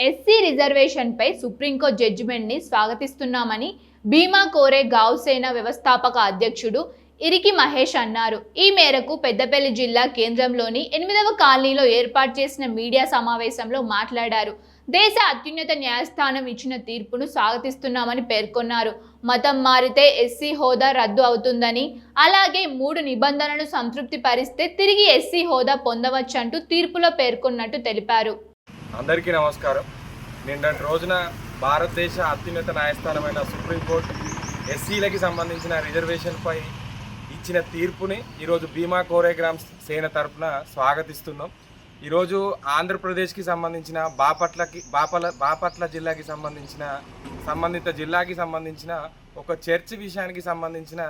SC రిజర్వేషన్పై supreme court జడ్జిమెంట్ని స్వాగతిస్తున్నామని భీమా కోరే గావ్సేన వ్యవస్థాపక అధ్యక్షుడు ఇరికి మహేష్ అన్నారు. ఈ మేరకు పెద్దపల్లి జిల్లా కేంద్రంలోని 8వ కాలనీలో ఏర్పాటు చేసిన మీడియా సమావేశంలో మాట్లాడారు. దేశ అత్యున్నత న్యాయస్థానం ఇచ్చిన తీర్పును స్వాగతిస్తున్నామని పేర్కొన్నారు. మతం మారితే ఎస్సీ హోదా రద్దు అవుతుందని, అలాగే 3 నిబంధనలను సంతృప్తి పరిస్తే తిరిగి ఎస్సీ హోదా పొందవచ్చంటూ తీర్పులో పేర్కొన్నట్టు తెలిపారు. అందరికీ నమస్కారం. నిన్నటి రోజున భారతదేశ అత్యున్నత న్యాయస్థానమైన సుప్రీంకోర్టు ఎస్సీలకి సంబంధించిన రిజర్వేషన్పై ఇచ్చిన తీర్పుని ఈరోజు భీమా కోరేగ్రామ్ సేన తరఫున స్వాగతిస్తున్నాం. ఈరోజు ఆంధ్రప్రదేశ్కి సంబంధించిన బాపట్ల జిల్లాకి సంబంధిత జిల్లాకి సంబంధించిన ఒక చర్చ్ విషయానికి సంబంధించిన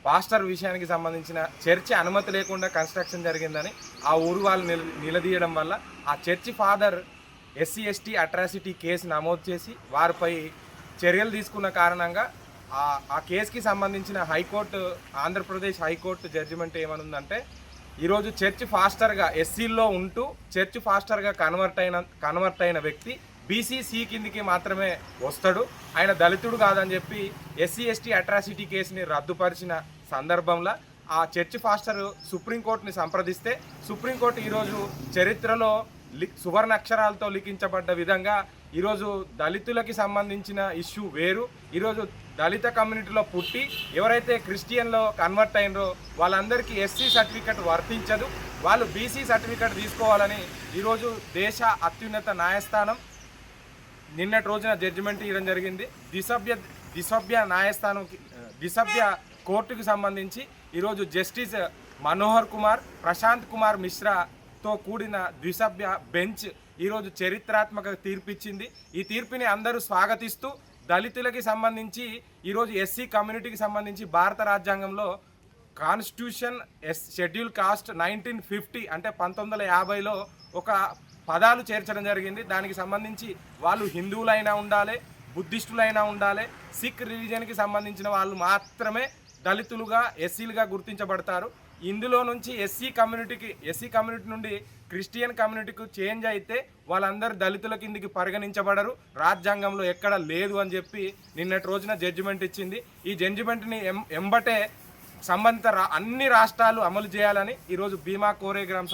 పాస్టర్ విషయానికి సంబంధించిన చర్చి అనుమతి లేకుండా కన్స్ట్రక్షన్ జరిగిందని ఆ ఊరు వాళ్ళు నిలదీయడం వల్ల ఆ church father SC ST atrocity case నమోదు చేసి వారిపై చర్యలు తీసుకున్న కారణంగా ఆ కేసుకి సంబంధించిన ఆంధ్రప్రదేశ్ హైకోర్టు జడ్జిమెంట్ ఏమనుందంటే, ఈరోజు చర్చ్ ఫాస్టర్గా ఎస్సీల్లో ఉంటూ చర్చ్ ఫాస్టర్గా కన్వర్ట్ అయిన వ్యక్తి బీసీసీ కిందికి మాత్రమే వస్తాడు, ఆయన దళితుడు కాదని చెప్పి ఎస్సీ ఎస్టీ అట్రాసిటీ కేసుని రద్దుపరిచిన సందర్భంలో ఆ చర్చ్ ఫాస్టర్ సుప్రీంకోర్టుని సంప్రదిస్తే సుప్రీంకోర్టు ఈరోజు చరిత్రలో సువర్ణ అక్షరాలతో లిఖించబడ్డ విధంగా ఈరోజు దళితులకి సంబంధించిన ఇష్యూ వేరు. ఈరోజు దళిత కమ్యూనిటీలో పుట్టి ఎవరైతే క్రిస్టియన్లో కన్వర్ట్ అయినరో వాళ్ళందరికీ ఎస్సీ సర్టిఫికెట్ వర్తించదు, వాళ్ళు బీసీ సర్టిఫికెట్ తీసుకోవాలని ఈరోజు దేశ అత్యున్నత న్యాయస్థానం నిన్నటి రోజున జడ్జిమెంట్ ఇవ్వడం జరిగింది. దిసభ్య కోర్టుకు సంబంధించి ఈరోజు జస్టిస్ మనోహర్ కుమార్, ప్రశాంత్ కుమార్ మిశ్రాతో కూడిన ద్విసభ్య బెంచ్ ఈరోజు చరిత్రాత్మక తీర్పిచ్చింది. ఈ తీర్పుని అందరూ స్వాగతిస్తూ దళితులకి సంబంధించి ఈరోజు ఎస్సీ కమ్యూనిటీకి సంబంధించి భారత రాజ్యాంగంలో కాన్స్టిట్యూషన్ షెడ్యూల్ కాస్ట్ 1950 అంటే 1950లో ఒక పదాలు చేర్చడం జరిగింది. దానికి సంబంధించి వాళ్ళు హిందువులైనా ఉండాలి, బుద్ధిస్టులైనా ఉండాలి, సిక్ రిలీజియన్కి సంబంధించిన వాళ్ళు మాత్రమే దళితులుగా ఎస్సీలుగా గుర్తించబడతారు. ఇందులో నుంచి ఎస్సీ కమ్యూనిటీ నుండి క్రిస్టియన్ కమ్యూనిటీకి చేంజ్ అయితే వాళ్ళందరూ దళితుల కిందికి పరిగణించబడరు, రాజ్యాంగంలో ఎక్కడ లేదు అని చెప్పి నిన్నటి రోజున జడ్జిమెంట్ ఇచ్చింది. ఈ జడ్జిమెంట్ని ఎంబటే సంబంధిత అన్ని రాష్ట్రాలు అమలు చేయాలని ఈరోజు భీమా కోరేగ్రామ్